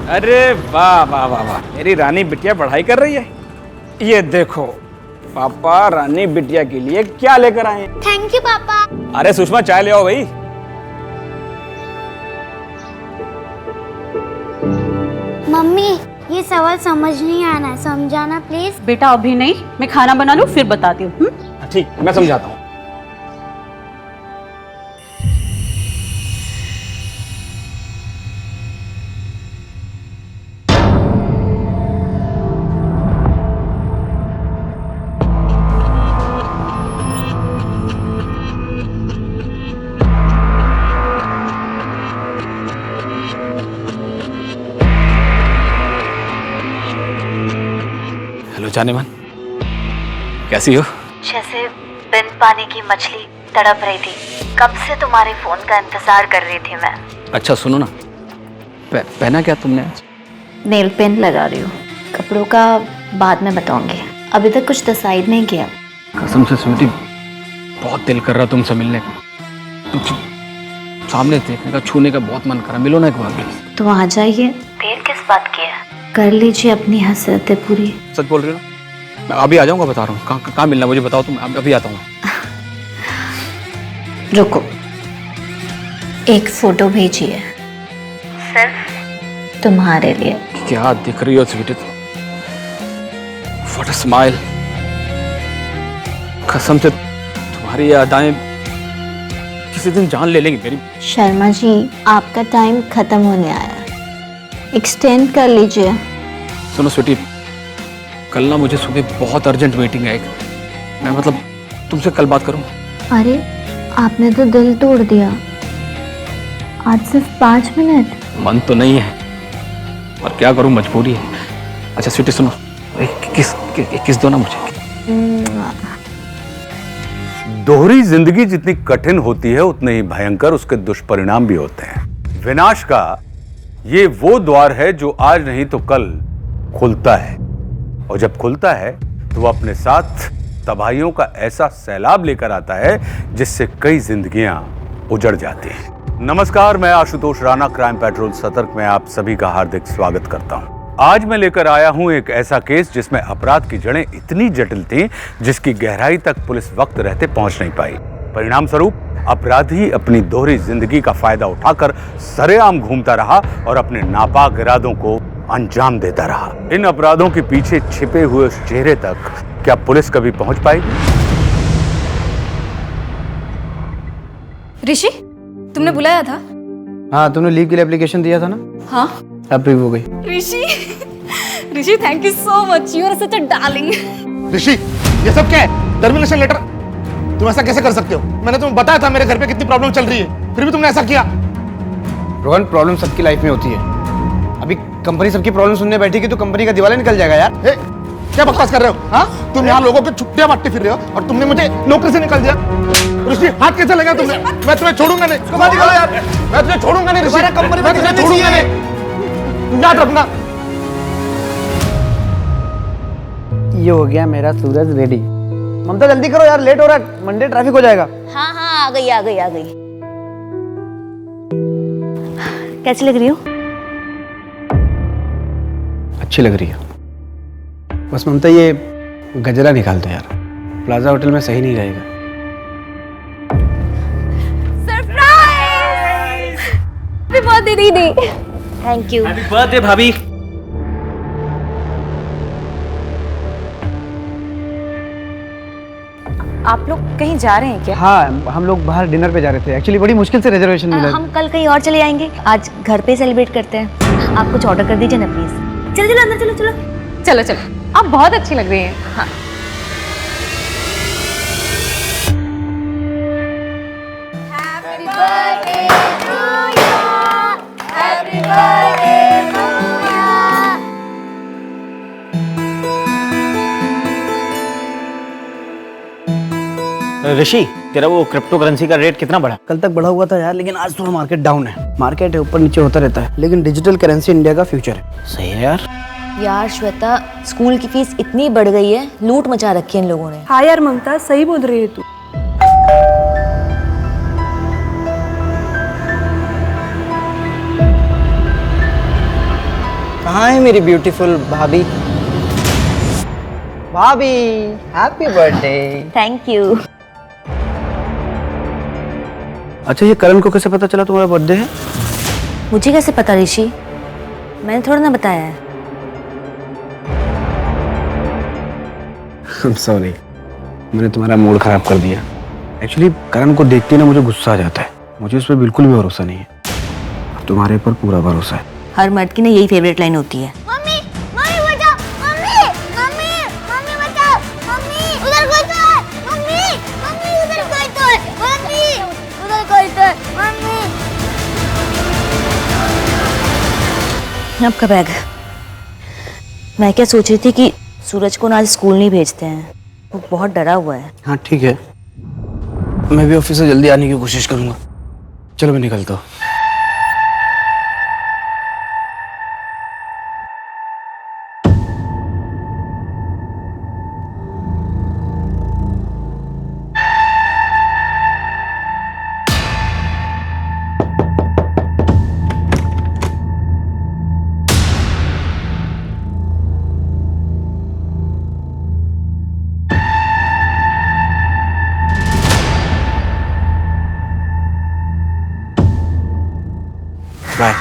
अरे वाह वाह वाह वाह, मेरी रानी बिटिया पढ़ाई कर रही है। ये देखो पापा रानी बिटिया के लिए क्या लेकर आए हैं। थैंक यू पापा। अरे सुषमा चाय ले आओ भाई। मम्मी ये सवाल समझ नहीं आना, समझाना प्लीज। बेटा अभी नहीं, मैं खाना बना लूं फिर बताती हूँ। ठीक, मैं समझाता हूँ। हेलो जाने मन, कैसी हो? जैसे बिन पानी की मछली तड़प रही थी। कब से तुम्हारे फोन का इंतजार कर रही थी मैं। अच्छा सुनो ना, पहना क्या तुमने आज? नेल पेंट लगा रही हूँ। कपड़ों का बाद में बताऊंगी, अभी तक कुछ डिसाइड नहीं किया। कसम से स्वीटी, बहुत दिल कर रहा तुमसे मिलने का, तुमसे सामने देखने का, छूने का बहुत मन कर रहा। मिलो ना एक बार प्लीज। तो आ जाइए। देर किस बात की है, कर लीजिए अपनी हसरतें पूरी। सच बोल रही हो ना? मैं अभी आ जाऊंगा, बता रहा हूँ। कहाँ मिलना मुझे बताओ, तुम अभी आता हूँ। रुको, एक फोटो भेजिए सिर्फ तुम्हारे लिए। क्या दिख रही हो स्वीटी, व्हाट अ स्माइल। कसम से तुम्हारी यादें किसी दिन जान ले लेंगी मेरी। शर्मा जी आपका टाइम खत्म होने आया, एक्सटेंड कर लीजिए। सुनो स्वीटी, कल ना मुझे सुबह बहुत अर्जेंट मीटिंग है एक। मैं मतलब तुमसे कल बात करूं? अरे आपने तो दिल तोड़ दिया, आज सिर्फ 5 मिनट। मन तो नहीं है पर क्या करूं, मजबूरी है। अच्छा स्वीटी सुनो, एक किस दो ना मुझे। दोहरी जिंदगी जितनी कठिन होती है उतने ही भयंकर उसके दुष्परिणाम भी होते हैं। विनाश का ये वो द्वार है जो आज नहीं तो कल खुलता है, और जब खुलता है तो वो अपने साथ तबाहियों का ऐसा सैलाब लेकर आता है जिससे कई जिंदगियां उजड़ जाती हैं। नमस्कार, मैं आशुतोष राणा, क्राइम पेट्रोल सतर्क में आप सभी का हार्दिक स्वागत करता हूं। आज मैं लेकर आया हूं एक ऐसा केस जिसमें अपराध की जड़ें इतनी जटिल थीं जिसकी गहराई तक पुलिस वक्त रहते पहुंच नहीं पाई। परिणाम स्वरूप अपराधी अपनी दोहरी जिंदगी का फायदा उठाकर सरेआम घूमता रहा और अपने नापाक इरादों को अंजाम देता रहा। इन अपराधों के पीछे छिपे हुए उस चेहरे तक क्या पुलिस कभी पहुंच पाएगी? ऋषि, तुमने बुलाया था? हाँ, तुमने लीव के लिए एप्लीकेशन दिया था ना? हाँ। अप्रूव हो गई। Rishi thank you so much, you are such a darling. Rishi, ये सब क्या है? Termination letter? तुम ऐसा कैसे कर सकते हो? मैंने तुम्हें बताया था मेरे घर पे कितनी प्रॉब्लम चल रही है, फिर भी तुमने ऐसा किया। रोहन, प्रॉब्लम सबकी लाइफ में होती है। अभी कंपनी सबकी प्रॉब्लम सुनने बैठी कि तो कंपनी का दिवाला निकल जाएगा यार। क्या बकवास कर रहे हो? हाँ, तुम यहाँ लोगों की छुट्टियां बांटते फिर रहे हो और तुमने मुझे नौकरी से निकाल दिया। ऋषि, हाथ कैसे लगा तुमने? मैं तुम्हें छोड़ूंगा नहीं। यार, मैं तुझे छोड़ूंगा नहीं ऋषि, कंपनी में तुझे छोड़ूंगा नहीं। याद रखना। ये हो गया मेरा सूरज रेडी। ममता जल्दी करो यार, लेट हो रहा है, मंडे ट्रैफिक हो जाएगा। हाँ हाँ, आ गई आ गई आ गई। कैसी लग रही हो? अच्छी लग रही है। बस ममता ये गजरा निकाल दो यार, प्लाजा होटल में सही नहीं रहेगा। सरप्राइज! हैप्पी बर्थडे दीदी। Thank you. हैप्पी बर्थडे भाभी। आप लोग कहीं जा रहे हैं क्या? हाँ, हम लोग बाहर डिनर पे जा रहे थे। एक्चुअली बड़ी मुश्किल से रिजर्वेशन मिला। हम कल कहीं और चले जाएंगे, आज घर पे सेलिब्रेट करते हैं। आप कुछ ऑर्डर कर दीजिए ना प्लीज। चलो चलो अंदर चलो चलो। चलो चलो, आप बहुत अच्छी लग रही हैं। हाँ। ऋषि, तेरा वो क्रिप्टो करेंसी का रेट कितना बढ़ा? कल तक बढ़ा हुआ था यार, लेकिन आज थोड़ा मार्केट डाउन है। मार्केट है, ऊपर नीचे होता रहता है, लेकिन डिजिटल करेंसी इंडिया का फ्यूचर है। सही है यार। यार श्वेता, स्कूल की फीस इतनी बढ़ गई है, लूट मचा रखी है इन लोगों ने। हाँ यार ममता, सही बोल रही है तू। कहाँ है मेरी ब्यूटीफुल भाभी? भाभी हैप्पी बर्थडे। Thank you. अच्छा, ये करण को कैसे पता चला तुम्हारा बर्थडे है? मुझे कैसे पता ऋषि? मैंने थोड़ा ना बताया है। सॉरी, मैंने तुम्हारा मूड खराब कर दिया। एक्चुअली करण को देखते ही ना मुझे गुस्सा आ जाता है। मुझे उस पर बिल्कुल भी भरोसा नहीं है। अब तुम्हारे पर पूरा भरोसा है। हर मर्द की ना यही फेवरेट लाइन होती है। मम्मी मम्मी बचाओ, मम्मी मम्मी मम्मी बचाओ, मम्मी उधर कोई तो है, मम्मी मम्मी उधर कोई तो है, मम्मी उधर कोई तो है, मम्मी। आपका बैग। मैं क्या सोच रही थी कि सूरज को ना आज स्कूल नहीं भेजते हैं, वो बहुत डरा हुआ है। हाँ ठीक है, मैं भी ऑफिस से जल्दी आने की कोशिश करूंगा। चलो मैं निकलता हूँ। बाय।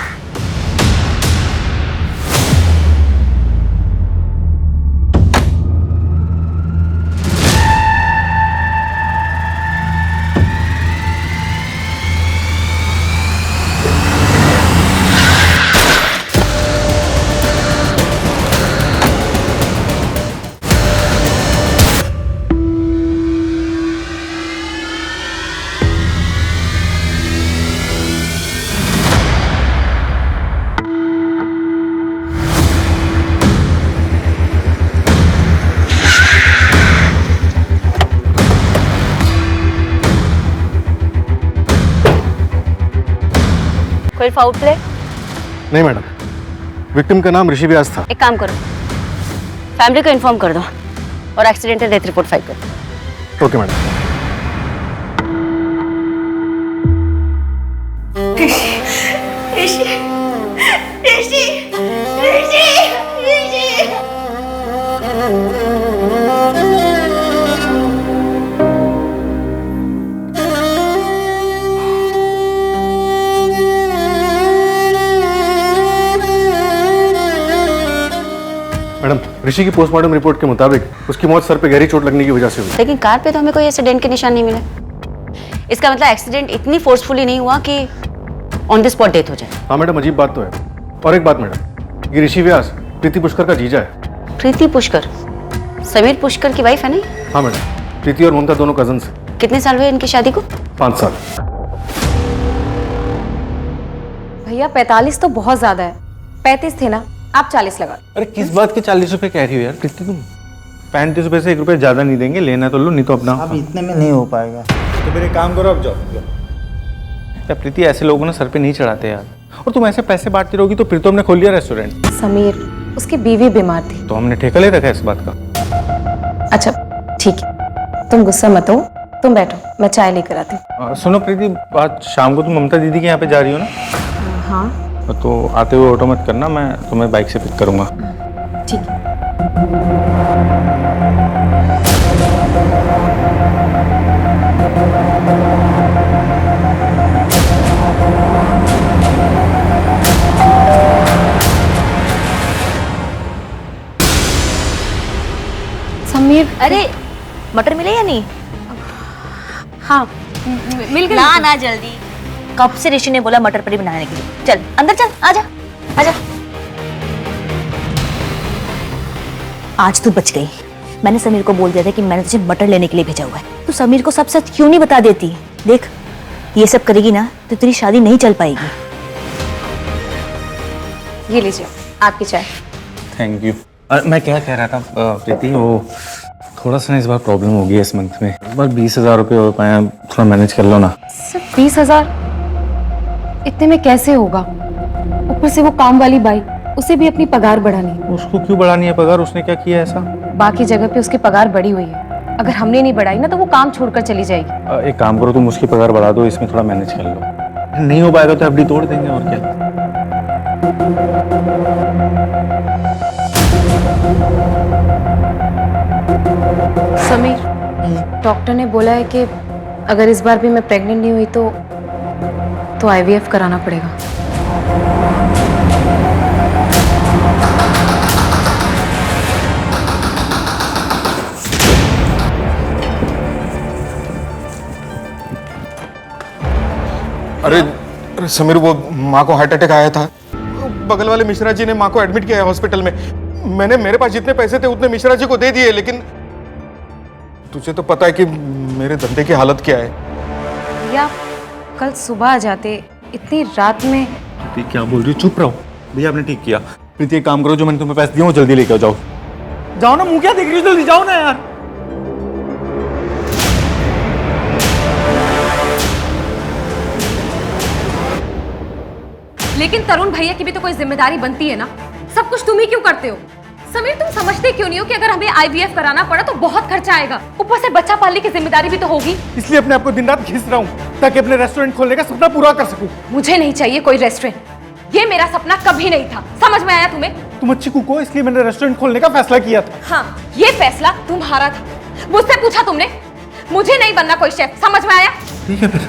कोई फाउल प्ले? नहीं मैडम, विक्टिम का नाम ऋषि व्यास था। एक काम करो, फैमिली को इन्फॉर्म कर दो और एक्सीडेंटल डेथ रिपोर्ट फाइल कर दो। Okay madam. मैडम, ऋषि की पोस्टमार्टम रिपोर्ट के मुताबिक उसकी मौत सर पे गहरी चोट लगने की वजह से हुई। लेकिन कार पे तो हमें कोई एक्सीडेंट के निशान नहीं मिले। इसका मतलब एक्सीडेंट इतनी फोर्सफुली नहीं हुआ कि ऑन द स्पॉट डेथ हो जाए। हाँ मैडम, अजीब बात तो है। और एक बात मैडम, ये ऋषि व्यास प्रीति पुष्कर का जीजा है। प्रीति पुष्कर समीर पुष्कर की वाइफ है नहीं? हाँ मैडम, प्रीति और ममता दोनों कजन है। कितने साल हुए इनकी शादी को? 5 साल। भैया 45 तो बहुत ज्यादा है, 35 थे ना, आप 40 लगा। अरे किस बात के 40 रुपए कह रही हो यार प्रीति तुम? 35 रुपए से 1 रुपए ज्यादा नहीं देंगे, लेना तो लो, नहीं तो अपना। अब इतने में नहीं हो पाएगा। तो फिर एक काम करो, अब जाओ। यार प्रीति, ऐसे लोगों ने सर पे नहीं चढ़ाते यार। और तुम ऐसे पैसे बांटती रहोगी तो फिर तो हमने खोल लिया रेस्टोरेंट। समीर, उसकी बीवी बीमार थी। तो हमने ठेका ले रखा है इस बात का। अच्छा ठीक है, तुम गुस्सा मत हो, तुम बैठो, मैं चाय लेकर आती हूँ। सुनो प्रीति, आज शाम को तुम ममता दीदी के यहाँ पे जा रही हो ना? हाँ तो आते हुए ऑटो मत करना, मैं तुम्हें बाइक से पिक करूंगा। ठीक है। समीर, अरे मटर मिले या नहीं? हाँ मिल गए। ला ना जल्दी, कब से ऋषि ने बोला मटर पनीर बनाने के लिए। चल अंदर चल, आजा आजा। आज तू बच गई। मैंने समीर को बोल दिया था कि मैंने तुझे मटर लेने के लिए भेजा हुआ है। तू समीर को सब सच क्यों नहीं बता देती? देख, ये सब करेगी ना तो तेरी शादी नहीं चल पाएगी। ये लीजिए आपकी चाय। Thank you. मैं क्या कह रहा था प्रीति, वो थोड़ा सा ना इस बार प्रॉब्लम हो गई है इस मंथ में। इस बार 20,000 रुपये हो पाए, थोड़ा मैनेज कर लो ना। सिर्फ 20,000? इतने में कैसे होगा? ऊपर से वो काम वाली बाई, उसे भी अपनी पगार बढ़ानी है। उसको क्यों बढ़ानी है पगार? उसने क्या किया ऐसा? बाकी जगह पे उसकी पगार बढ़ी हुई है, अगर हमने नहीं बढ़ाई ना तो वो काम छोड़कर चली जाएगी। एक काम करो, तुम उसकी पगार बढ़ा दो, इसमें थोड़ा मैनेज कर लो। नहीं हो पाएगा तो एफडी तोड़ देंगे, और क्या। समीर, डॉक्टर ने बोला है कि अगर इस बार भी मैं प्रेग्नेंट नहीं हुई तो आईवीएफ कराना पड़ेगा। अरे समीर, वो माँ को हार्ट अटैक आया था। बगल वाले मिश्रा जी ने माँ को एडमिट किया है हॉस्पिटल में। मैंने मेरे पास जितने पैसे थे उतने मिश्रा जी को दे दिए, लेकिन तुझे तो पता है कि मेरे धंधे की हालत क्या है। भैया कल सुबह आ जाते, इतनी रात में। प्रीति क्या बोल रही हो? चुप रहो भैया, आपने ठीक किया। प्रीति एक काम करो, जो मैंने तुम्हें पैसे दिए वो जल्दी लेके आओ। जाओ जाओ ना, मुंह क्या देख रही हो, जल्दी जाओ ना यार। लेकिन तरुण भैया की भी तो कोई जिम्मेदारी बनती है ना, सब कुछ तुम ही क्यों करते हो? समीर, तुम समझते क्यों नहीं हो कि अगर हमें आईवीएफ कराना पड़ा तो बहुत खर्चा आएगा, ऊपर से बच्चा पालने की जिम्मेदारी भी तो होगी। इसलिए अपने आप को दिन रात घिस रहा हूँ ताकि अपने रेस्टोरेंट खोलने का सपना पूरा कर सकूं। मुझे नहीं चाहिए कोई रेस्टोरेंट, ये मेरा सपना कभी नहीं था। समझ में आया तुम्हें? तुम अच्छी कुक हो, इसलिए मैंने रेस्टोरेंट खोलने का फैसला किया था। हाँ, ये फैसला तुम्हारा था। मुझसे पूछा तुमने? मुझे नहीं बनना कोई शेफ, समझ में आया? ठीक है, फिर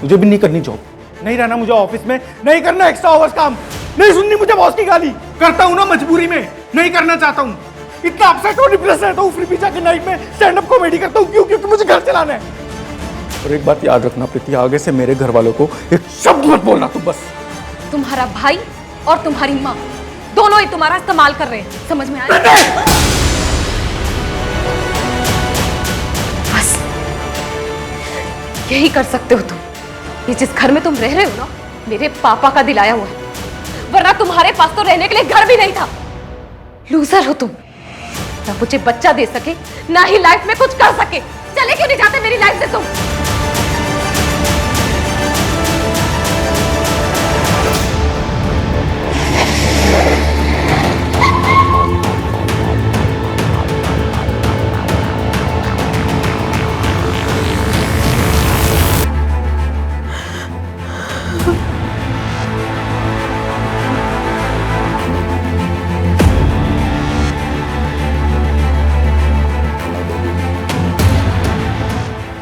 मुझे भी नहीं करनी जॉब, नहीं रहना मुझे ऑफिस में, नहीं करना एक्स्ट्रा आवर्स काम, नहीं सुननी मुझे बॉस की गाली। करता हूँ ना मजबूरी में, नहीं करना चाहता हूँ। इतना अपसेट और डिप्रेस रहता हूँ, फिर भी जाके नाइट में स्टैंड अप कॉमेडी करता हूँ। क्यों? क्योंकि मुझे घर चलाना है। और एक बात याद रखना प्रीति, आगे से मेरे घर वालों को एक शब्द मत बोलना तुम बस। तुम्हारा भाई और तुम्हारी माँ दोनों ही तुम्हारा इस्तेमाल कर रहे हैं, समझ में आया? बस यही कर सकते हो तुम। ये जिस घर में तुम रह रहे हो ना, मेरे पापा का दिलाया हुआ है, वरना तुम्हारे पास तो रहने के लिए घर भी नहीं था। लूजर हो तुम, ना मुझे बच्चा दे सके, ना ही लाइफ में कुछ कर सके। चले क्यों नहीं जाते मेरी लाइफ से तुम?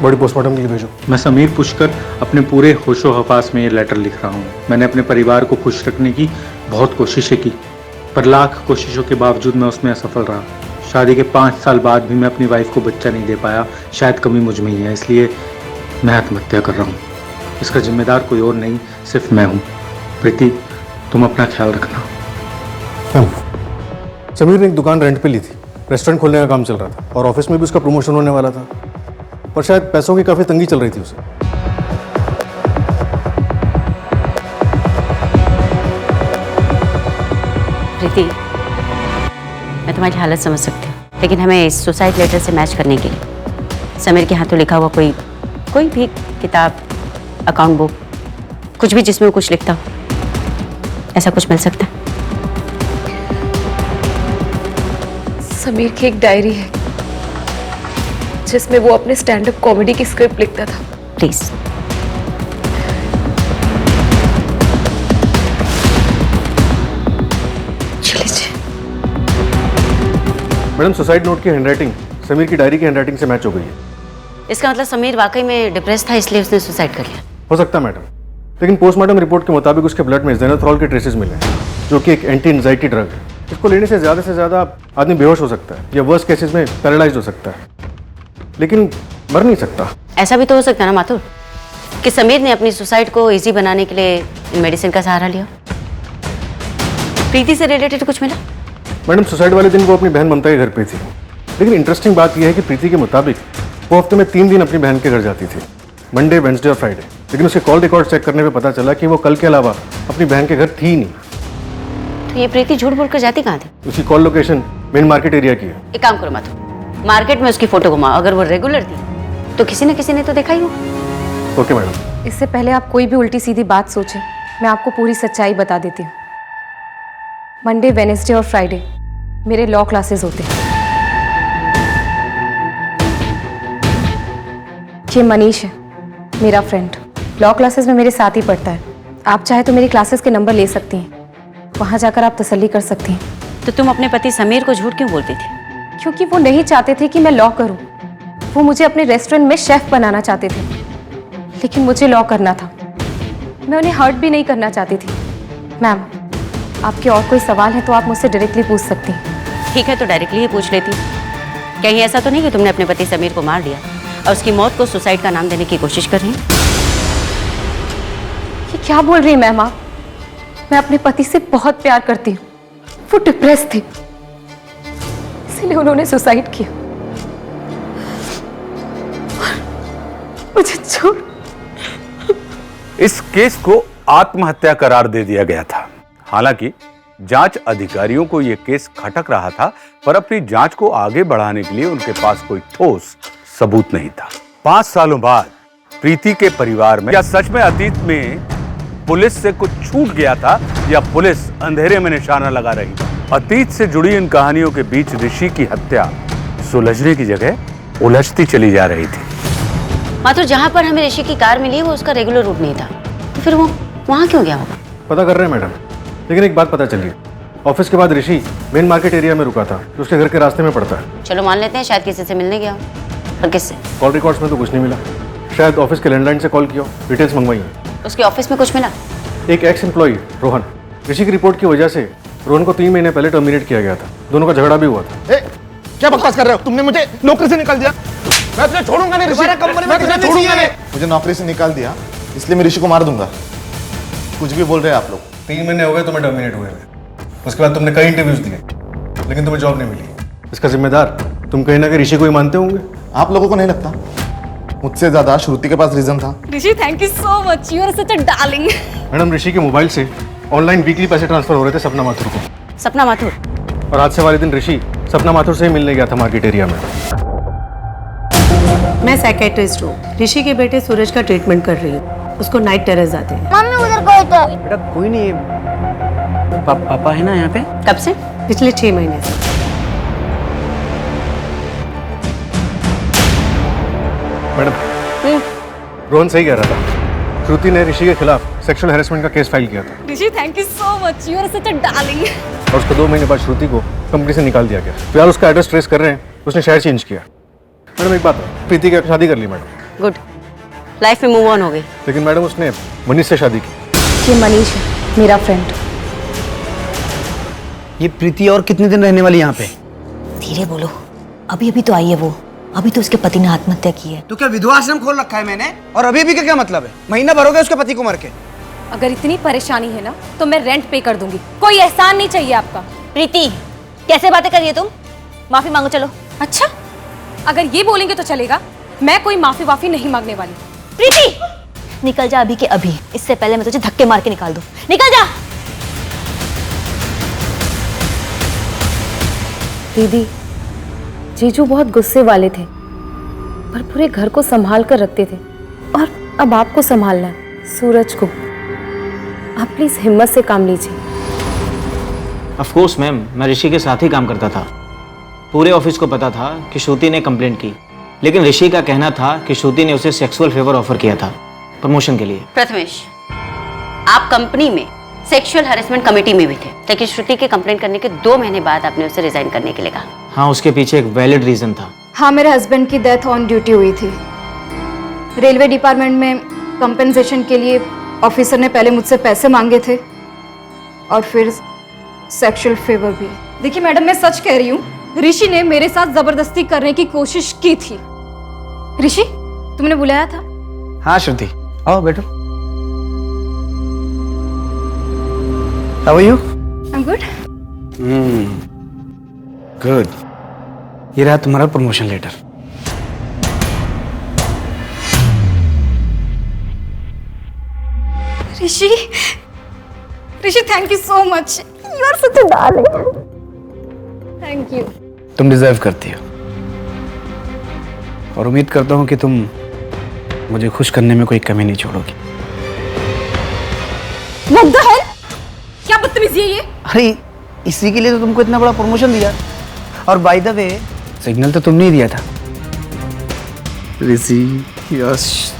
बॉडी पोस्टमार्टम के लिए भेजो। मैं समीर पुष्कर अपने पूरे होशो हवास में ये लेटर लिख रहा हूँ। मैंने अपने परिवार को खुश रखने की बहुत कोशिशें की, पर लाख कोशिशों के बावजूद मैं उसमें असफल रहा। शादी के 5 साल बाद भी मैं अपनी वाइफ को बच्चा नहीं दे पाया। शायद कमी मुझ में ही है, इसलिए मैं आत्महत्या कर रहा हूँ। इसका जिम्मेदार कोई और नहीं, सिर्फ मैं हूँ। प्रीति, तुम अपना ख्याल रखना। समीर ने एक दुकान रेंट पे ली थी, रेस्टोरेंट खोलने का काम चल रहा था और ऑफिस में भी उसका प्रमोशन होने वाला था, पर शायद पैसों की काफी तंगी चल रही थी उसे। प्रीति, मैं तुम्हारी हालत समझ सकती हूँ, लेकिन हमें इस सुसाइड लेटर से मैच करने के लिए समीर के हाथों लिखा हुआ कोई भी किताब, अकाउंट बुक, कुछ भी जिसमें वो कुछ लिखता हो, ऐसा कुछ मिल सकता है? समीर की एक डायरी है जिसमें वो अपने स्टैंड अप कॉमेडी की स्क्रिप्ट लिखता था। प्लीज। मैडम, सुसाइड नोट की हैंडराइटिंग समीर की डायरी की हैंडराइटिंग से मैच हो गई है। इसका मतलब समीर वाकई में डिप्रेस था, इसलिए उसने सुसाइड कर लिया। हो सकता है मैडम, लेकिन पोस्टमार्टम रिपोर्ट के मुताबिक उसके ब्लड में ज़ेनाथ्रोल के ट्रेसेस मिले हैं, जो कि एक एंटी एंजाइटी ड्रग है। इसको लेने से ज़्यादा आदमी बेहोश हो सकता है या वर्स्ट केसेस में पैरालाइज हो सकता है, लेकिन मर नहीं सकता। ऐसा भी तो हो सकता है ना माथुर, कि समीर ने अपनी सुसाइड को इजी बनाने के लिए मेडिसिन का सहारा लिया। प्रीति से रिलेटेड कुछ मिला? मैडम, सुसाइड वाले दिन वो अपनी बहन ममता के घर पे थी, लेकिन इंटरेस्टिंग बात यह है कि प्रीति के मुताबिक वो हफ्ते में 3 दिन अपनी बहन के घर जाती थी, मंडे, वेंसडे और फ्राइडे। लेकिन उसके कॉल रिकॉर्ड चेक करने पे पता चला कि वो कल के अलावा अपनी बहन के घर थी ही नहीं। तो ये प्रीति झूठ बोलकर जाती कहाँ थी? उसकी call location main market area की है। एक काम करो माथुर, मार्केट में उसकी फोटो घुमाओ, अगर वो रेगुलर थी तो किसी न किसी ने तो देखा ही हो। Okay madam. इससे पहले आप कोई भी उल्टी सीधी बात सोचें, मैं आपको पूरी सच्चाई बता देती हूँ। मंडे, वेडनेसडे और फ्राइडे मेरे लॉ क्लासेस होते हैं। ये मनीष है, मेरा फ्रेंड, लॉ क्लासेस में मेरे साथ ही पढ़ता है। आप चाहे तो मेरी क्लासेस के नंबर ले सकती हैं। वहाँ जाकर आप तसल्ली कर सकती हैं। तो तुम अपने पति समीर को झूठ क्यों बोलती थी? क्योंकि वो नहीं चाहते थे कि मैं लॉ करूं। वो मुझे अपने रेस्टोरेंट में शेफ बनाना चाहते थे, लेकिन मुझे लॉ करना था। मैं उन्हें हर्ट भी नहीं करना चाहती थी। मैम, आपके और कोई सवाल है तो आप मुझसे डायरेक्टली पूछ सकती हैं। ठीक है, तो डायरेक्टली ही पूछ लेती। कहीं ऐसा तो नहीं कि तुमने अपने पति समीर को मार दिया और उसकी मौत को सुसाइड का नाम देने की कोशिश कर रही हैं? ये क्या बोल रही हैं मैम आप? मैं अपने पति से बहुत प्यार करती हूँ। वो डिप्रेस थे, इसलिए उन्होंने सुसाइड किया। मुझे छोड़। इस केस को आत्महत्या करार दे दिया गया था। हालांकि जांच अधिकारियों को यह केस खटक रहा था, पर अपनी जांच को आगे बढ़ाने के लिए उनके पास कोई ठोस सबूत नहीं था। 5 सालों बाद प्रीति के परिवार में क्या सच में अतीत में पुलिस से कुछ छूट गया था, या पुलिस अंधेरे में निशाना लगा रही थी? अतीत से जुड़ी इन कहानियों के बीच ऋषि की हत्या सुलझने की जगह उलझती चली जा रही थी। माथुर, जहाँ पर हमें ऋषि की कार मिली है वो उसका रेगुलर रूट नहीं था, तो फिर वो वहाँ क्यों गया होगा? पता कर रहे हैं मैडम, लेकिन एक बात पता चली। ऑफिस के बाद ऋषि मेन मार्केट एरिया में रुका था, जो उसके घर के रास्ते में पड़ता है। चलो मान लेते हैं शायद किसी से मिलने गया हो। और किससे? कॉल रिकॉर्ड्स में तो कुछ नहीं मिला। शायद ऑफिस के लैंडलाइन से कॉल किया, डिटेल्स मंगवाई हैं। उसके ऑफिस में कुछ मिला? एक एक्स एम्प्लॉई रोहन, ऋषि की रिपोर्ट की वजह से रोहन को 3 महीने पहले टर्मिनेट किया गया था। दोनों का झगड़ा भी हुआ था। क्या बकवास कर रहे हो? तुमने मुझे नौकरी से निकाल दिया। मैं तुझे छोड़ूंगा नहीं ऋषि, मैं तुझे छोड़ूंगा नहीं। मुझे नौकरी से निकाल दिया, इसलिए मैं ऋषि को मार दूंगा। कुछ भी बोल रहे हैं आप लोग। 3 महीने हो गए तुम्हें टर्मिनेट हुए हुए। उसके बाद तुमने कई इंटरव्यूज दिए, लेकिन तुम्हें जॉब नहीं मिली। इसका जिम्मेदार तुम कहीं ना कहीं ऋषि को ही मानते होंगे। आप लोगों को नहीं लगता? मुझसे ज्यादा श्रुति के पास रीजन था। Rishi, thank you so much, you are such a darling. Madam, Rishi के मोबाइल से ऑनलाइन वीकली पैसे ट्रांसफर हो रहे थे सपना माथुर को। सपना माथुर? और हादसे वाले दिन ऋषि सपना माथुर से ही मिलने गया था मार्केट एरिया में। मैं साइकेट्रिस्ट हूँ। ऋषि के बेटे सूरज का ट्रीटमेंट कर रही हूँ। उसको नाइट टेरर्स आते हैं। मम्मी उधर कोई तो। बेटा कोई नहीं, पापा है ना यहाँ पे। कब से? पिछले 6 महीने से। मैडम, रोहन सही कह रहा था। श्रुति ने ऋषि के खिलाफ सेक्सुअल हैरेसमेंट का केस फाइल किया था। Rishi, thank you so much, you are such a darling. और उसको 2 महीने बाद श्रुति को कंपनी से निकाल दिया गया। फिलहाल उसका एड्रेस ट्रेस कर रहे हैं, उसने शहर चेंज किया। मैडम एक बात है, प्रीति की शादी कर ली मैडम। गुड, लाइफ में मूव ऑन हो गई। लेकिन मैडम उसने मनीष से शादी की। ये मनीष है, मेरा फ्रेंड। ये प्रीति और कितने दिन रहने वाली यहाँ पे? धीरे बोलो, अभी अभी तो आई है वो। अभी तो उसके पति ने आत्महत्या की है। तो क्या विधवा आश्रम खोल रखा है मैंने? और अभी भी का क्या मतलब है? महीना भर हो गया उसके पति को मर के। अगर इतनी परेशानी है ना तो मैं रेंट पे कर दूंगी, कोई एहसान नहीं चाहिए आपका। प्रीति, कैसे बातें कर रही है तुम? माफी मांगो चलो। अच्छा, अगर ये बोलेंगे तो चलेगा, मैं कोई माफी वाफी नहीं मांगने वाली। प्रीति, निकल जा अभी के अभी, इससे पहले मैं तुझे धक्के मार के निकाल दूं। निकल जा। दीदी, जीजू बहुत गुस्से वाले थे, पर पूरे घर को संभाल कर रखते थे, और अब आपको संभालना है, सूरज को। आप प्लीज हिम्मत से काम लीजिए। ऑफ कोर्स मैम, मैं ऋषि के साथ ही काम करता था। पूरे ऑफिस को पता था कि श्रुति ने कंप्लेंट की, लेकिन ऋषि का कहना था कि श्रुति ने उसे सेक्सुअल फेवर ऑफर किया था प्रमोशन के लिए। प्रथमेश, आप कंपनी में सेक्सुअल हैरेसमेंट कमेटी में भी थे, लेकिन श्रुति के कंप्लेंट करने के 2 महीने बाद आपने उसे रिजाइन करने के लिए कहा। हाँ, उसके पीछे एक वैलिड रीजन था। हाँ, मेरे हस्बैंड की डेथ ऑन ड्यूटी हुई थी। रेलवे डिपार्टमेंट में कंपनसेशन के लिए ऑफिसर ने पहले मुझसे पैसे मांगे थे, और फिर सेक्सुअल फेवर भी। देखिए मैडम, मैं सच कह रही हूँ, ऋषि ने मेरे साथ जबरदस्ती करने की कोशिश की थी। ऋषि, तुमने बुलाया था? हाँ श्रुति, आओ बैठो। How are you? I'm good. Good. ये रहा तुम्हारा promotion letter. Rishi, thank you so much, you are such a darling. Thank you. तुम डिजर्व करती हो, और उम्मीद करता हूँ कि तुम मुझे खुश करने में कोई कमी नहीं छोड़ोगी। What the hell? क्या बदतमीजी है ये? अरे इसी के लिए तो तुमको इतना बड़ा प्रमोशन दिया। और बाय द वे, सिग्नल तो तुमने ही दिया था। ऋषि, यस,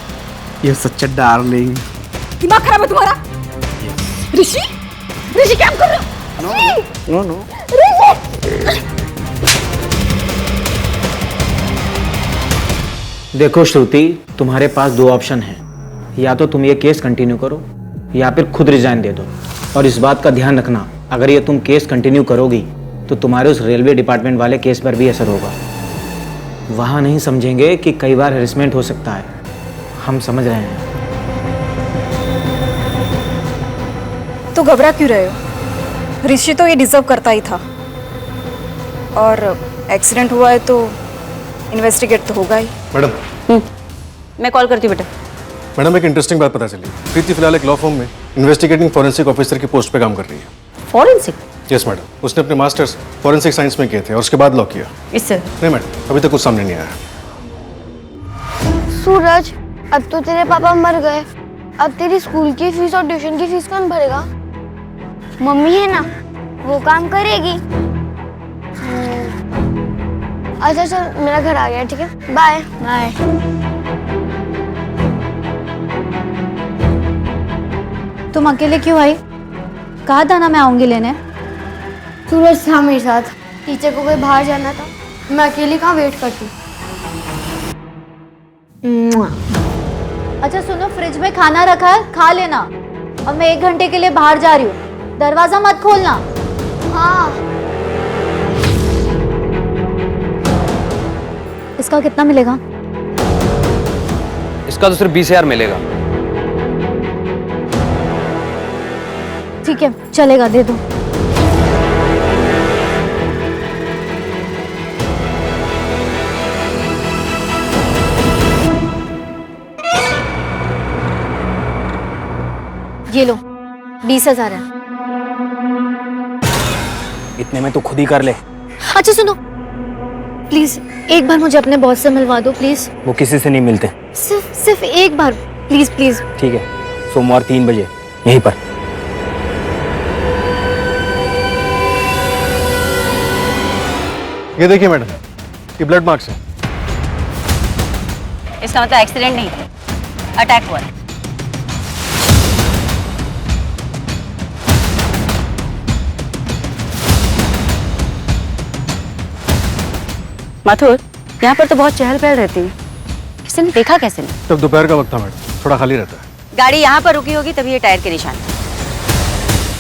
ये सच अ डार्लिंग। दिमाग खराब है तुम्हारा? ऋषि, ऋषि क्या कर रहे हो? नो नो देखो श्रुति, तुम्हारे पास दो ऑप्शन हैं। या तो तुम ये केस कंटिन्यू करो या फिर खुद रिजाइन दे दो। और इस बात का ध्यान रखना, अगर ये तुम केस कंटिन्यू करोगी तो तुम्हारे उस रेलवे डिपार्टमेंट वाले केस पर भी असर होगा। वहाँ नहीं समझेंगे कि कई बार हेरसमेंट हो सकता है। हम समझ रहे हैं। तो घबरा क्यों रहे हो? ऋषि तो ये डिजर्व करता ही था, और एक्सीडेंट हुआ है तो इन्वेस्टिगेट तो होगा ही। मैडम मैं कॉल करती हूँ बेटा। मैडम एक इंटरेस्टिंग बात पता चली। प्रीति फिलहाल एक लॉ फर्म में इन्वेस्टिगेटिंग फॉरेंसिक ऑफिसर की पोस्ट पे काम कर रही है। फॉरेंसिक? यस मैडम, उसने अपने मास्टर्स फॉरेंसिक साइंस में किए थे और उसके बाद लॉ किया। इससे नहीं मैडम, अभी तक कुछ सामने नहीं आया। सूरज, अब तो तेरे पापा मर गए, अब तेरी स्कूल की फीस और ट्यूशन की फीस कौन भरेगा? मम्मी है ना, वो काम करेगी। अच्छा चल, मेरा घर आ गया, ठीक है, बाय बाय। तुम अकेले क्यों आई? कहा था ना मैं आऊंगी लेने। सूरज था मेरे साथ, टीचर को कोई बाहर जाना था, मैं अकेली कहाँ वेट करती। अच्छा सुनो, फ्रिज में खाना रखा है, खा लेना। अब मैं 1 घंटे के लिए बाहर जा रही हूँ, दरवाजा मत खोलना। हाँ। इसका कितना मिलेगा? इसका तो सिर्फ 20,000 मिलेगा। ठीक है, चलेगा, दे दो। ये लो, 20,000 है। इतने में तो खुद ही कर ले। अच्छा सुनो, प्लीज एक बार मुझे अपने बॉस से मिलवा दो प्लीज। वो किसी से नहीं मिलते। सिर्फ एक बार प्लीज प्लीज। ठीक है, सोमवार 3 बजे यहीं पर। ये देखिए मैडम, ये ब्लड मार्क्स है। इसका मतलब एक्सीडेंट नहीं है, अटैक हुआ है। माथुर, यहाँ पर तो बहुत चहल पहल रहती है, किसी ने देखा कैसे नहीं? तब दोपहर का वक्त था मैडम, थोड़ा खाली रहता है। गाड़ी यहाँ पर रुकी होगी तभी ये टायर के निशान।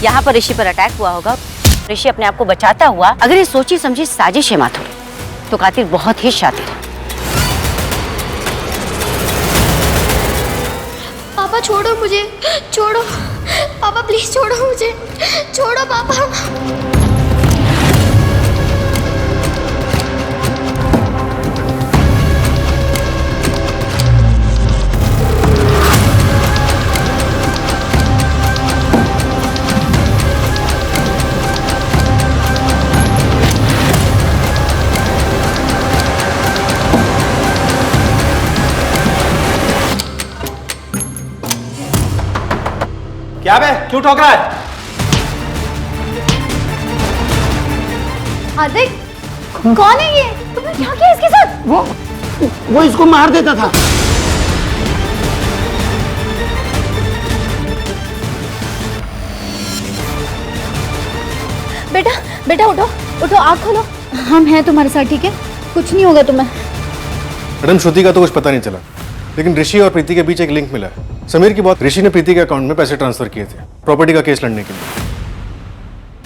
यहाँ पर ऋषि पर अटैक हुआ होगा। ऋषि अपने आप को बचाता हुआ, अगर ये सोची समझी साजिश है माथुर, तो कातिल बहुत ही शातिर है। पापा छोड़ो मुझे, छोड़ो पापा, प्लीज छोड़ो मुझे, छोड़ो पापा। क्या बे, क्यों ठोक रहा है? हार्दिक, कौन है ये? तुमने क्या किया इसके साथ? वो इसको मार देता था। बेटा बेटा उठो उठो, आँख खोलो। हम हैं तुम्हारे साथ, ठीक है? कुछ नहीं होगा तुम्हें। मैडम श्रुति का तो कुछ पता नहीं चला, लेकिन ऋषि और प्रीति के बीच एक लिंक मिला है। समीर की बात, ऋषि ने प्रीति के अकाउंट में पैसे ट्रांसफर किए थे प्रॉपर्टी का केस लड़ने के लिए।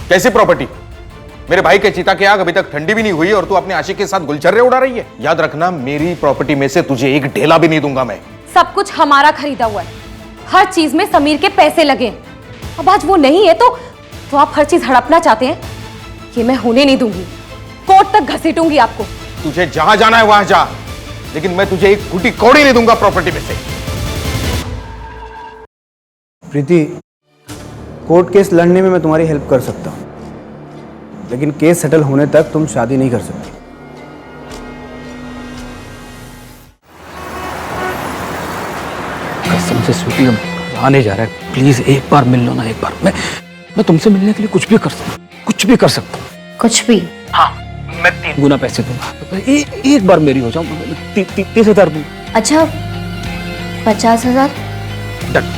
कैसी प्रॉपर्टी? मेरे भाई के चिता की आग अभी तक ठंडी भी नहीं हुई और तू अपने आशिक के साथ गुलछर्रे उड़ा रही है। याद रखना, मेरी प्रॉपर्टी में से तुझे एक ढेला भी नहीं दूंगा मैं। सब कुछ हमारा खरीदा हुआ है, हर चीज में समीर के पैसे लगे। अब आज वो नहीं है तो आप हर चीज हड़पना चाहते हैं? ये मैं होने नहीं दूंगी, कोर्ट तक घसीटूंगी आपको। तुझे जहां जाना है वहां जा, लेकिन मैं तुझे एक कुटी कौड़ी नहीं दूंगा प्रॉपर्टी में से। प्रीति, कोर्ट केस लड़ने में मैं तुम्हारी हेल्प कर सकता हूँ, लेकिन केस सेटल होने तक तुम शादी नहीं कर सकती। कसम से स्वीटी, आने जा रहा है, प्लीज एक बार मिल लो ना, एक बार। मैं तुमसे मिलने के लिए कुछ भी कर सकता हूँ, कुछ भी कर सकता हूँ। कुछ भी? हाँ, मैं 3 गुना पैसे दूंगा। एक बार मेरी हो जाओ, 30,000 दूंगा। अच्छा, 50,000? डन।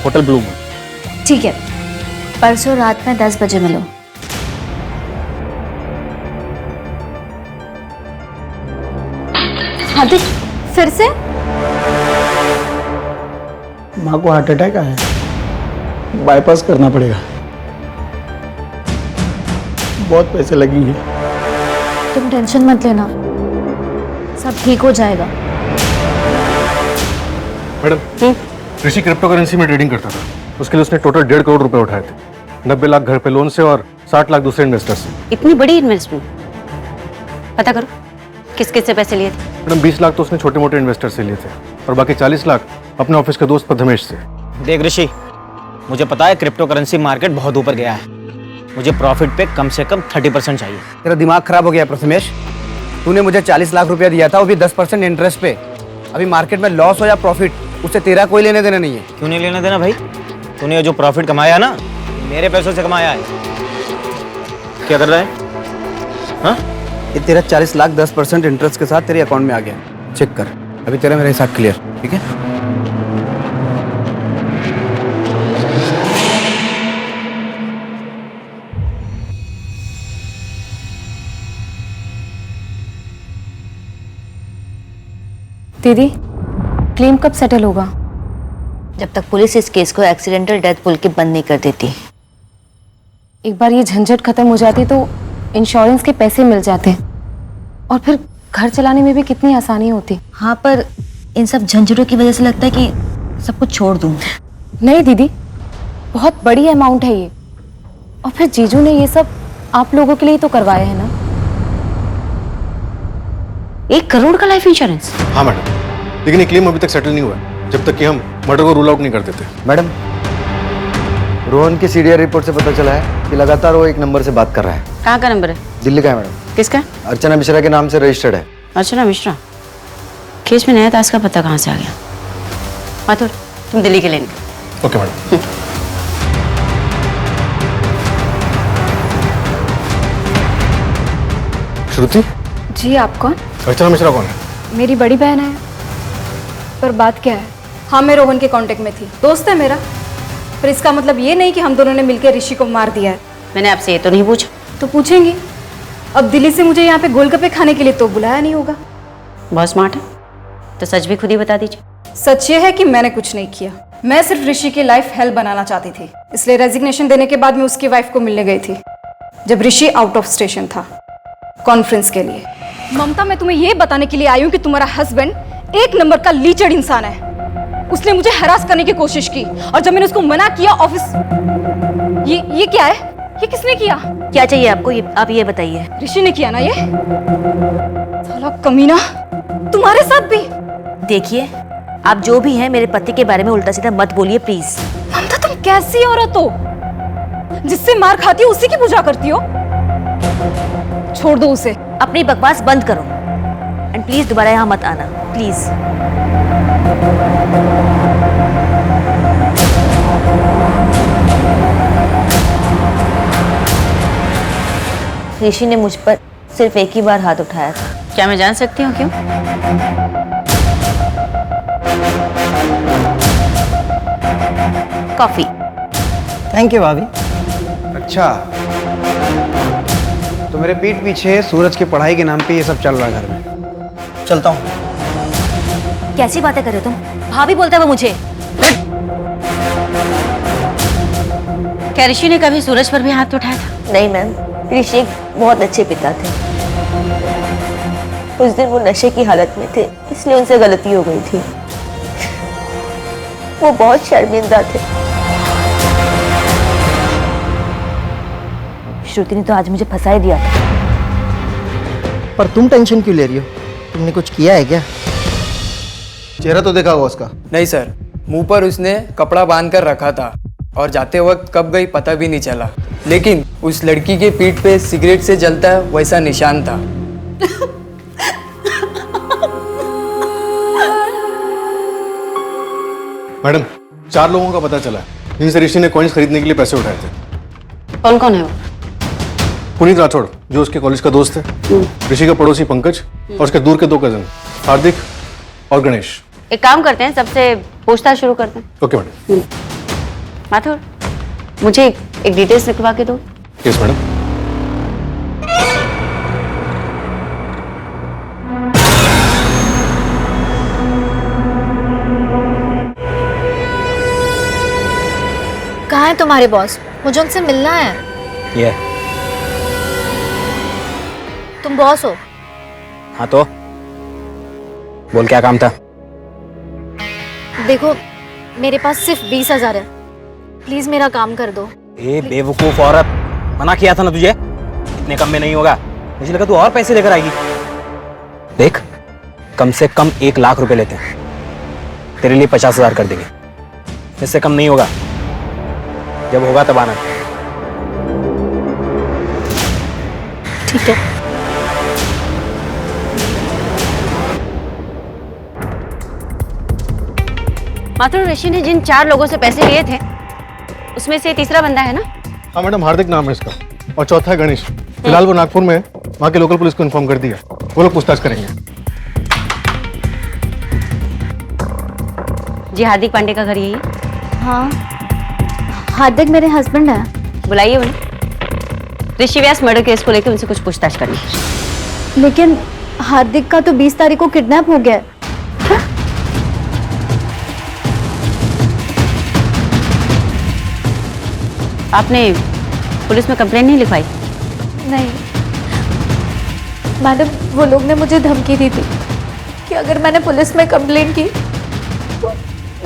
होटल ब्लू में। ठीक है, परसों रात में 10 बजे मिलो। हार्दिक, फिर से? माँ को हार्ट अटैक आया है, बाईपास करना पड़ेगा, बहुत पैसे लगेंगे। तुम टेंशन मत लेना, सब ठीक हो जाएगा। मैडम, ऋषि क्रिप्टो करेंसी में ट्रेडिंग करता था। उसके लिए उसने टोटल 1.5 करोड़ रुपए उठाए थे। 90 लाख घर पे लोन से और 60 लाख दूसरे इन्वेस्टर से। इतनी बड़ी इन्वेस्टमेंट? पता करो किस किस से पैसे लिए थे। मैडम 20 लाख तो उसने छोटे मोटे इन्वेस्टर से लिए थे और बाकी 40 लाख अपने ऑफिस के दोस्त प्रथमेश से। देख ऋषि, मुझे पता है क्रिप्टो करेंसी मार्केट बहुत ऊपर गया है, मुझे प्रॉफिट पे कम से कम 30% चाहिए। तेरा दिमाग खराब हो गया प्रथमेश। तूने मुझे 40 लाख रुपया दिया था, वो भी 10% इंटरेस्ट पे। अभी मार्केट में लॉस हो या प्रॉफिट, उससे तेरा कोई लेने देना नहीं है। क्यों नहीं लेना देना भाई? तूने जो प्रॉफिट कमाया ना, मेरे पैसों से कमाया है। क्या कर रहा है? हाँ? ये तेरा 40 लाख 10% इंटरेस्ट के साथ तेरे अकाउंट में आ गया। चेक कर, अभी तेरा मेरे हिसाब क्लियर, ठीक है? दीदी, क्लेम कब सेटल होगा? जब तक पुलिस इस केस को एक्सीडेंटल डेथ बोल के बंद नहीं कर देती। एक बार ये झंझट खत्म हो जाती तो इंश्योरेंस के पैसे मिल जाते और फिर घर चलाने में भी कितनी आसानी होती। हाँ, पर इन सब झंझटों की वजह से लगता है कि सब कुछ छोड़ दूँ। नहीं दीदी, बहुत बड़ी अमाउंट है ये, और फिर जीजू ने ये सब आप लोगों के लिए तो करवाया है ना। 1 करोड़ का लाइफ इंश्योरेंस? हाँ मैडम, लेकिन ये क्लेम अभी तक सेटल नहीं हुआ है, जब तक कि हम मर्डर को रूल आउट नहीं कर देते। मैडम, रोहन की सीडीआर रिपोर्ट से पता चला है कि लगातार वो एक नंबर से बात कर रहा है। कहाँ का नंबर है? दिल्ली का है मैडम। किसका? अर्चना मिश्रा के नाम से रजिस्टर्ड है। अर्चना मिश्रा? केस में नया ताश का पता कहाँ से आ गया? माथुर, तुम दिल्ली के लेने। Okay madam. श्रुति जी, आप कौन? अर्चना मिश्रा कौन है? मेरी बड़ी बहन है। पर बात क्या है? हाँ, मैं रोहन के कांटेक्ट में थी, दोस्त है मेरा। पर इसका मतलब ये नहीं कि हम दोनों ने मिलकर ऋषि को मार दिया है। मैंने आपसे ये तो नहीं पूछा। तो पूछेंगी। अब दिल्ली से मुझे यहाँ पे गोलगप्पे खाने के लिए तो बुलाया नहीं होगा। बहुत स्मार्ट है, तो सच भी खुद ही बता दीजिए। सच ये है कि मैंने कुछ नहीं किया। मैं सिर्फ ऋषि की लाइफ हेल बनाना चाहती थी, इसलिए रेजिग्नेशन देने के बाद मैं उसकी वाइफ को मिलने गई थी जब ऋषि आउट ऑफ स्टेशन था कॉन्फ्रेंस के लिए। ममता, मैं तुम्हें ये बताने के लिए आई हूँ कि तुम्हारा हस्बैंड एक नंबर का लीचड़ इंसान है। उसने मुझे हरास करने की कोशिश की और जब मैंने उसको मना किया ऑफिस। ये क्या है? ये किसने किया? क्या चाहिए आपको? आप ये बताइए। ऋषि ने किया ना ये? साला कमीना, तुम्हारे साथ भी? देखिए, आप जो भी हैं मेरे पति के बारे में उल्टा सीधा मत बोलिए प्लीज। ममता, तुम कैसी औरत हो? जिससे मार खाती हो उसी की पूजा करती हो। छोड़ दो उसे। अपनी बकवास बंद करो एंड प्लीज दोबारा यहाँ मत आना, प्लीज। ऋषि ने मुझ पर सिर्फ एक ही बार हाथ उठाया था। क्या मैं जान सकती हूँ क्यों? कॉफी। थैंक यू भाभी। अच्छा, तो मेरे पीठ पीछे सूरज की पढ़ाई के नाम पे ये सब चल रहा है घर में। चलता हूँ। कैसी बातें कर रहे हो तुम? भाभी बोलता है वो मुझे। क्या ऋषि ने कभी सूरज पर भी हाथ उठाया था? नहीं मैम, ऋषि एक बहुत अच्छे पिता थे। उस दिन वो नशे की हालत में थे, इसलिए उनसे गलती हो गई थी। वो बहुत शर्मिंदा थे। श्रुति ने तो आज मुझे फंसा ही दिया था। पर तुम टेंशन क्यों ले रही हो? तुमने कुछ किया है क्या? चेहरा तो देखा होगा उसका। नहीं सर, मुंह पर उसने कपड़ा बांध कर रखा था और जाते वक्त कब गई पता भी नहीं चला, लेकिन उस लड़की के पीठ पे सिगरेट से जलता है वैसा निशान था। मैडम, 4 लोगों का पता चला है जिनसे ऋषि ने कॉइन्स खरीदने के लिए पैसे उठाए थे। कौन कौन है वो? पुनीत राठौड़, जो उसके कॉलेज का दोस्त है, ऋषि का पड़ोसी पंकज और उसके दूर के 2 कजन हार्दिक और गणेश। एक काम करते हैं, सबसे पूछताछ शुरू करते हैं। Okay madam. माथुर, मुझे एक डिटेल्स लिखवा के दो। Yes madam. कहाँ है तुम्हारे बॉस? मुझे उनसे मिलना है। ये तुम बॉस हो? हाँ तो बोल, क्या काम था? देखो मेरे पास सिर्फ 20,000 है, प्लीज मेरा काम कर दो। ए बेवकूफ औरत, मना किया था ना तुझे, इतने कम में नहीं होगा। मुझे लगा तू और पैसे लेकर आएगी। देख, कम से कम 1 लाख रुपए लेते हैं, तेरे लिए 50,000 कर देंगे, इससे कम नहीं होगा। जब होगा तब आना। ठीक है। माथुर, ऋषि ने जिन 4 लोगों से पैसे लिए थे उसमें से तीसरा बंदा है ना? हाँ मैडम, हार्दिक नाम है इसका, और चौथा है गणेश। फिलहाल वो नागपुर में है, वहाँ के लोकल पुलिस को इन्फॉर्म कर दिया, वो लोग पूछताछ करेंगे। जी, हार्दिक पांडे का घर यही है? हाँ, हार्दिक मेरे हस्बैंड है। बुलाइए उन्हें। ऋषि व्यास मर्डर केस को लेकर उनसे कुछ पूछताछ करनी है। लेकिन हार्दिक का तो 20 तारीख को किडनैप हो गया है। आपने पुलिस में कंप्लेंट नहीं लिखवाई? नहीं मैडम, वो लोग ने मुझे धमकी दी थी कि अगर मैंने पुलिस में कंप्लेंट की तो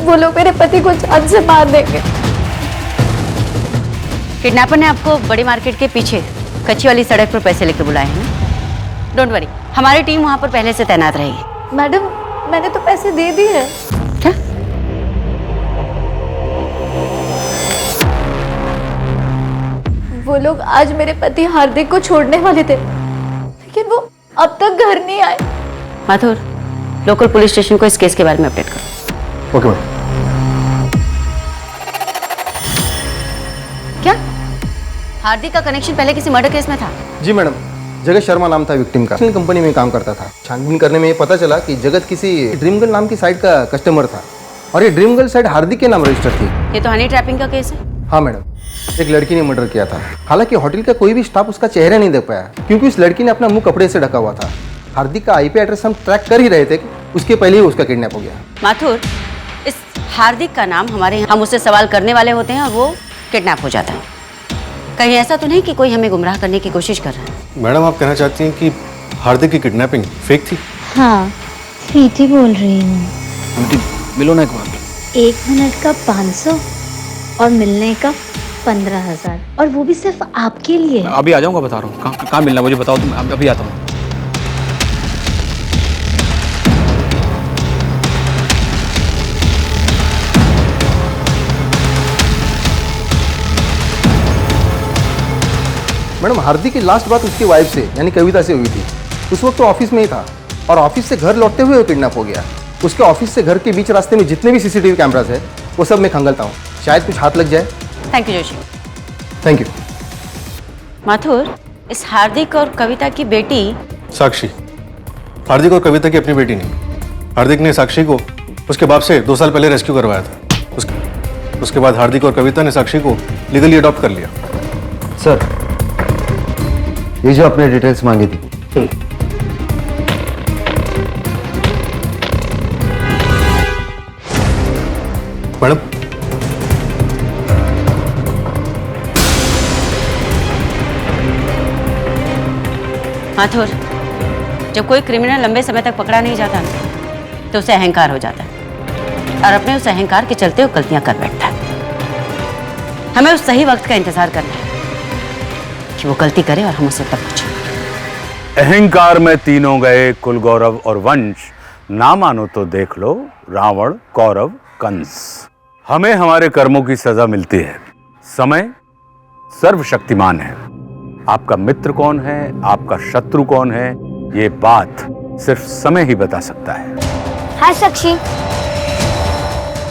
वो लोग मेरे पति को जान से मार देंगे। किडनैपर ने आपको बड़ी मार्केट के पीछे कच्ची वाली सड़क पर पैसे लेकर बुलाए हैं ना? डोंट वरी, हमारी टीम वहां पर पहले से तैनात रहेगी। मैडम, मैंने तो पैसे दे दिए हैं। क्या? वो लोग आज मेरे पति हार्दिक को छोड़ने वाले थे, लेकिन वो अब तक घर नहीं आए। माथुर, लोकल पुलिस स्टेशन को इस केस के बारे में अपडेट करो। Okay madam. क्या हार्दिक का कनेक्शन पहले किसी मर्डर केस में था? जी मैडम, जगत शर्मा नाम था विक्टिम का, कंपनी में काम करता था। छानबीन करने में ये पता चला कि जगत किसी ड्रीम गर्ल नाम की साइट का कस्टमर था, और ये ड्रीम गर्ल साइट हार्दिक के नाम रजिस्टर थी। ये तो हनी ट्रैपिंग का केस है। हाँ मैडम, एक लड़की ने मर्डर किया था। हालांकि होटल का कोई भी स्टाफ उसका चेहरा नहीं देख पाया, क्योंकि उस लड़की ने अपना मुंह कपड़े से ढका हुआ था। हार्दिक का आईपी एड्रेस हम ट्रैक कर ही रहे थे, उसके पहले ही उसका किडनैप हो गया। माथुर, इस हार्दिक का नाम हमारे यहाँ, हम उससे सवाल करने वाले होते हैं और वो किडनैप हो जाता है। कहीं ऐसा तो नहीं कि कोई हमें गुमराह करने की कोशिश कर रहा है? मैडम, आप कहना चाहती हैं कि हार्दिक की किडनैपिंग फेक थी? हाँ, प्रीति बोल रही हूँ। मिलो ना एक बार। 1 मिनट का 500 और मिलने का 15,000, और वो भी सिर्फ आपके लिए। अभी आ जाऊंगा, बता रहा हूँ। कहाँ मिलना मुझे बताओ तुम, अभी आता हूँ। मैडम, हार्दिक की लास्ट बात उसकी वाइफ से यानी कविता से हुई थी। उस वक्त तो ऑफिस में ही था, और ऑफिस से घर लौटते हुए वो किडनैप हो गया। उसके ऑफिस से घर के बीच रास्ते में जितने भी सीसीटीवी कैमरास है वो सब मैं खंगालता हूँ, शायद कुछ हाथ लग जाए। Thank you Joshi. Thank you. Mathur, इस हार्दिक और कविता की बेटी साक्षी। हार्दिक और कविता की अपनी बेटी नहीं। हार्दिक ने साक्षी को उसके बाप से 2 साल पहले रेस्क्यू करवाया था। उसके बाद हार्दिक और कविता ने साक्षी को लीगली अडॉप्ट कर लिया। सर, ये जो आपने डिटेल्स मांगी थी, मैडम, माथुर, जब कोई क्रिमिनल लंबे समय तक पकड़ा नहीं जाता ना, तो उसे अहंकार हो जाता है, और अपने उस अहंकार के चलते वो गलतियां कर बैठता है। हमें उस सही वक्त का इंतजार करना है कि वो गलती करे और हम उसे तब पूछें। अहंकार में तीनों गए, कुल गौरव और वंश। ना मानो तो देख लो, रावण, कौरव, कंस। हमें हमारे कर्मों की सजा मिलती है। समय सर्वशक्तिमान है। आपका मित्र कौन है, आपका शत्रु कौन है, ये बात सिर्फ समय ही बता सकता है। हाय साक्षी।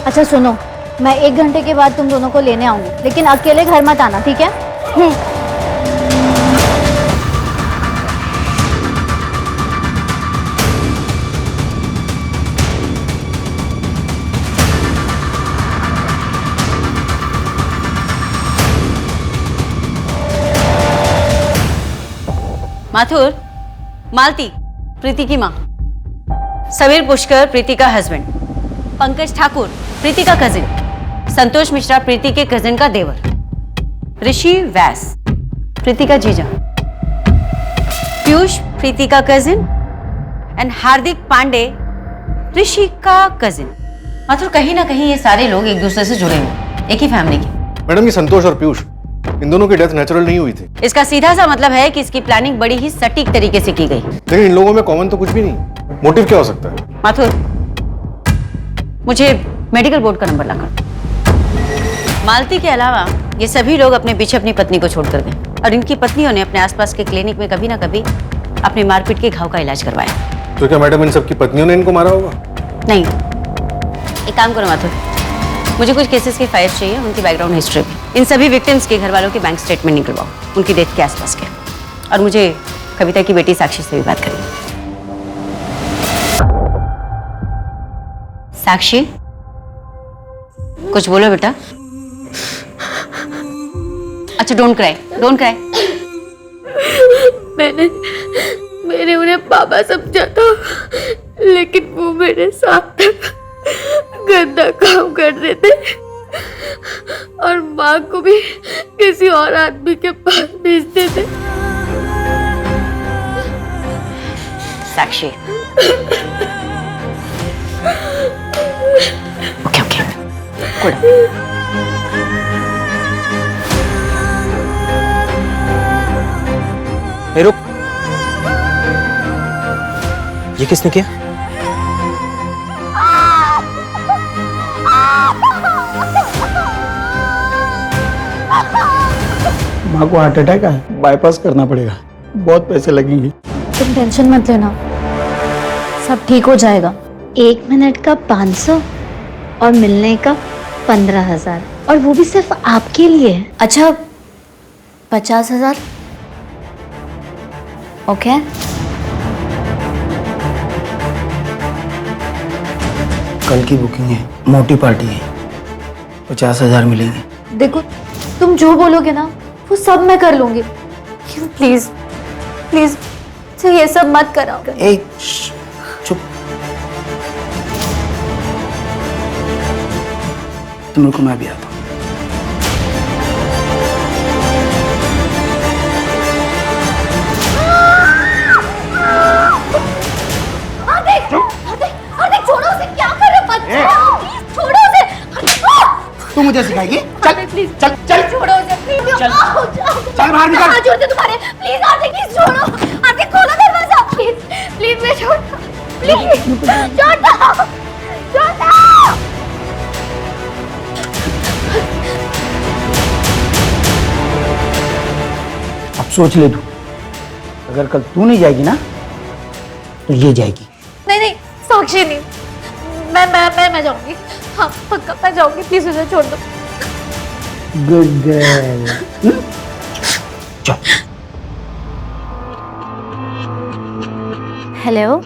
अच्छा सुनो, मैं 1 घंटे के बाद तुम दोनों को लेने आऊंगी, लेकिन अकेले घर मत आना, ठीक है? माथुर, मालती, प्रीति की माँ, समीर पुष्कर, प्रीति का हस्बैंड, पंकज ठाकुर, प्रीति का कजिन, संतोष मिश्रा, प्रीति के कजिन का देवर, ऋषि व्यास, प्रीति का जीजा, पीयूष, प्रीति का कजिन, एंड हार्दिक पांडे, ऋषि का कजिन। माथुर, कहीं ना कहीं ये सारे लोग एक दूसरे से जुड़े हुए, एक ही फैमिली के। मैडम, ये संतोष और पीयूष, इन दोनों की डेथ नेचुरल नहीं हुई थी। इसका सीधा सा मतलब है कि इसकी प्लानिंग बड़ी ही सटीक तरीके से की गई। लेकिन इन लोगों में कॉमन तो कुछ भी नहीं। मोटिव क्या हो सकता है? माथुर, मुझे मेडिकल बोर्ड का नंबर लाकर। मालती के अलावा ये सभी लोग अपने पीछे अपनी पत्नी को छोड़कर गए और इनकी पत्नियों ने अपने आसपास के क्लिनिक में कभी ना कभी अपनी मारपीट के घाव का इलाज करवाया। तो क्या मैडम इन सबकी पत्नियों ने इनको मारा होगा? नहीं, एक काम करो माथुर, मुझे कुछ केसेस की फाइल्स चाहिए, उनकी बैकग्राउंड हिस्ट्री भी। इन सभी विक्टिम्स के घर वालों के बैंक स्टेटमेंट निकलवाओ, उनकी डेथ के आसपास के। और मुझे कविता की बेटी साक्षी से भी बात करनी है। साक्षी, कुछ बोलो बेटा। अच्छा, डोंट क्राई, डोंट क्राई। मैंने उन्हें पापा समझा था, लेकिन वो मेरे साथ गंदा काम कर रहे थे और माँ को भी किसी और आदमी के पास भेजते थे। साक्षी, ओके ओके, गुड। ए, रुक। ये किसने किया? माँ को हार्ट अटैक है, बाईपास करना पड़ेगा, बहुत पैसे लगेंगे। तुम टेंशन मत लेना, सब ठीक हो जाएगा। 1 मिनट का 500 और मिलने का 15,000, और वो भी सिर्फ आपके लिए। अच्छा, 50,000? ओके। कल की बुकिंग है, मोटी पार्टी है, 50,000 मिलेंगे। देखो, तुम जो बोलोगे ना वो सब मैं कर लूंगी। प्लीज प्लीज ये सब मत कराओ। ए, चुप। तुम रुको, मैं भी आता हूँ। छोड़ो उसे, क्या कर रहे हो? मत छोड़ो, प्लीज छोड़ो उसे। तू मुझे सिखाएगी? चल प्लीज चल चल। छोड़ो उसे, प्लीज। चल। चल बाहर निकल। हाथ जोड़ते तुम्हारे, प्लीज आर्थिक, प्लीज छोड़ो। आर्थिक, खोलो दरवाजा, प्लीज प्लीज। मैं छोड़, प्लीज छोड़ दो, छोड़ दो। अब सोच ले तू, अगर कल तू नहीं जाएगी ना तो ये जाएगी। नहीं, साक्षी नहीं, मैं जाऊंगी। हाँ पक्का मैं जाऊंगी, प्लीज उसे छोड़ दो। Good girl. चल। हेलो,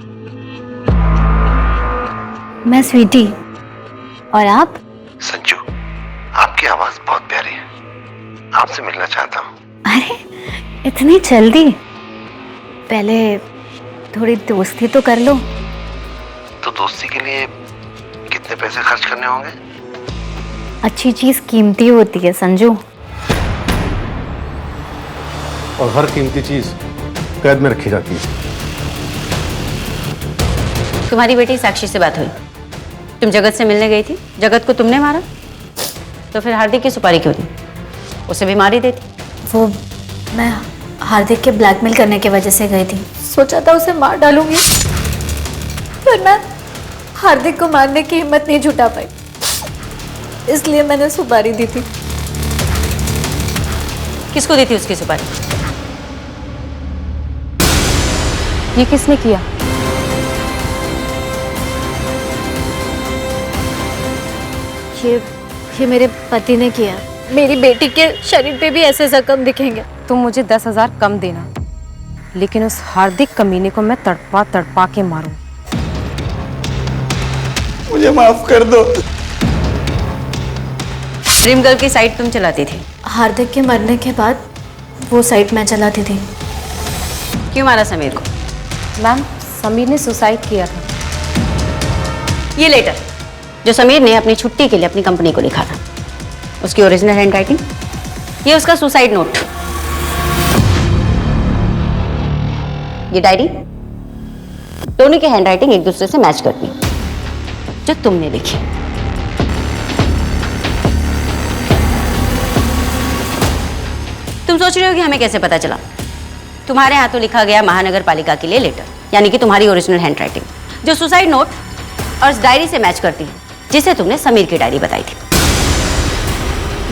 मैं स्वीटी, और आप? संजू, आपकी आवाज बहुत प्यारी है, आपसे मिलना चाहता हूँ। अरे इतनी जल्दी? पहले थोड़ी दोस्ती तो कर लो। तो दोस्ती के लिए कितने पैसे खर्च करने होंगे? अच्छी चीज कीमती होती है संजू। और हर कीमती चीज कैद में रखी जाती है। तुम्हारी बेटी साक्षी से बात हुई, तुम जगत से मिलने गई थी, जगत को तुमने मारा, तो फिर हार्दिक की सुपारी क्यों दी? उसे भी मारी देती। वो मैं हार्दिक के ब्लैकमेल करने की वजह से गई थी। सोचा था उसे मार डालूंगी, पर मैं हार्दिक को मारने की हिम्मत नहीं जुटा पाई, इसलिए मैंने सुपारी दी थी। किसको दी थी उसकी सुपारी? ये किसने किया? ये मेरे पति ने किया। मेरी बेटी के शरीर पे भी ऐसे जख्म दिखेंगे। तुम मुझे 10,000 कम देना, लेकिन उस हार्दिक कमीने को मैं तड़पा तड़पा के मारूं। मुझे माफ कर दो। ड्रीम गर्ल की साइट तुम चलाती थी? हार्दिक के मरने के बाद वो साइट मैं चलाती थी। क्यों मारा समीर को? मैम, समीर ने सुसाइड किया था। ये लेटर जो समीर ने अपनी छुट्टी के लिए अपनी कंपनी को लिखा था, उसकी ओरिजिनल हैंडराइटिंग, ये उसका सुसाइड नोट, ये डायरी, दोनों की हैंडराइटिंग एक दूसरे से मैच करती जो तुमने लिखी। तुम सोच रहे हो कि हमें कैसे पता चला? तुम्हारे हाथों लिखा गया महानगर पालिका के लिए लेटर, यानी कि तुम्हारी ओरिजिनल हैंडराइटिंग, जो सुसाइड नोट और इस डायरी से मैच करती है जिसे तुमने समीर की डायरी बताई थी।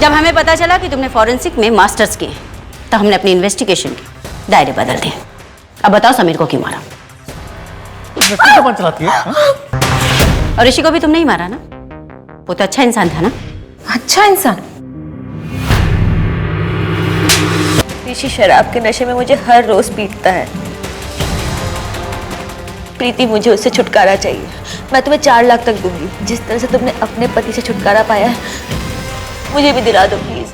जब हमें पता चला कि तुमने फॉरेंसिक में मास्टर्स किए, तो हमने अपनी इन्वेस्टिगेशन के दायरे बदल दिए। अब बताओ समीर को क्यों मारा? चलाती है, हाँ? और ऋषि को भी तुमने ही मारा ना? वो तो अच्छा इंसान था ना? अच्छा इंसान? ऋषि शराब के नशे में मुझे हर रोज पीटता है। प्रीति, मुझे उससे छुटकारा चाहिए। मैं तुम्हें 4 लाख तक दूंगी। जिस तरह से तुमने अपने पति से छुटकारा पाया है, मुझे भी दिला दो प्लीज।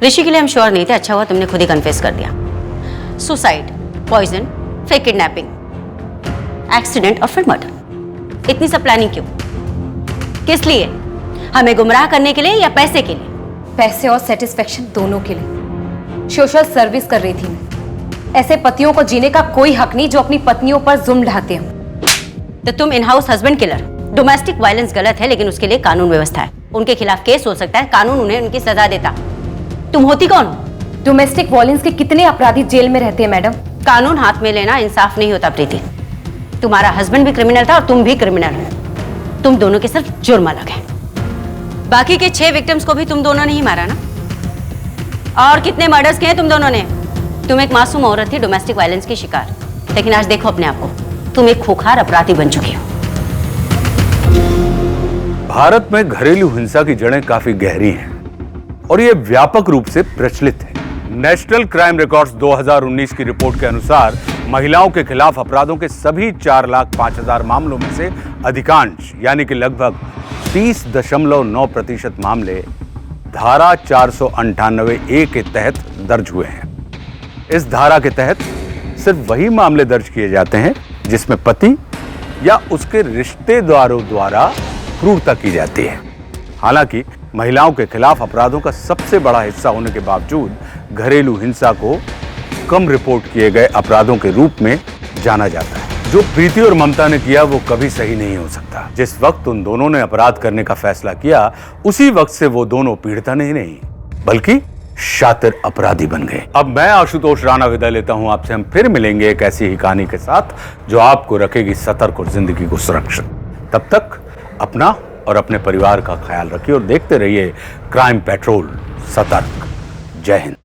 ऋषि के लिए हम श्योर नहीं थे, अच्छा हुआ तुमने खुद ही कन्फेस कर दिया। Suicide, poison, fake kidnapping, accident और फिर मर्डर। इतनी सब प्लानिंग क्यों? किस लिए? हमें गुमराह करने के लिए या पैसे के लिए? पैसे और सेटिस्फेक्शन दोनों के लिए। सोशल सर्विस कर रही थी मैं। ऐसे पतियों को जीने का कोई हक नहीं जो अपनी पत्नियों पर जुल्म ढाते हो। तो तुम in house husband killer. Domestic violence गलत है, लेकिन उसके लिए कानून व्यवस्था है। उनके खिलाफ केस हो सकता है, कानून उन्हें उनकी सजा देता। तुम होती कौन हो? डोमेस्टिक वायलेंस के कितने अपराधी जेल में रहते हैं मैडम? कानून हाथ में लेना इंसाफ नहीं होता प्रीति। तुम्हारा हस्बैंड भी क्रिमिनल था और तुम भी क्रिमिनल हो। तुम दोनों के सिर्फ जुर्म अलग है। बाकी के 6 विक्टिम्स को भी तुम दोनों ने ही मारा ना? और कितने मर्डर्स किए तुम दोनों ने? तुम एक मासूम औरत थी, डोमेस्टिक वायलेंस की शिकार, लेकिन आज देखो अपने आप को, तुम एक खूंखार अपराधी बन चुकी हो। भारत में घरेलू हिंसा की जड़ें काफी गहरी हैं और ये व्यापक रूप से प्रचलित है। नेशनल क्राइम रिकॉर्ड्स 2019 की रिपोर्ट के अनुसार महिलाओं के खिलाफ अपराधों के सभी 4,05,000 मामलों में से अधिकांश यानी कि लगभग 30.9% मामले धारा 498A के तहत दर्ज हुए हैं। इस धारा के तहत सिर्फ वही मामले दर्ज किए जाते हैं जिसमें पति या उसके रिश्तेदारों द्वारा क्रूरता की जाती है। हालांकि महिलाओं के खिलाफ अपराधों का सबसे बड़ा हिस्सा होने के बावजूद घरेलू हिंसा को कम रिपोर्ट किए गए अपराधों के रूप में जाना जाता है। जो प्रीति और ममता ने किया वो कभी सही नहीं हो सकता। जिस वक्त उन दोनों ने अपराध करने का फैसला किया, उसी वक्त से वो दोनों पीड़िता नहीं बल्कि शातिर अपराधी बन गए। अब मैं आशुतोष राणा विदा लेता हूं आपसे। हम फिर मिलेंगे एक ऐसी ही कहानी के साथ जो आपको रखेगी सतर्क और जिंदगी को सुरक्षित। तब तक अपना और अपने परिवार का ख्याल रखिए और देखते रहिए क्राइम पेट्रोल। सतर्क। जय हिंद।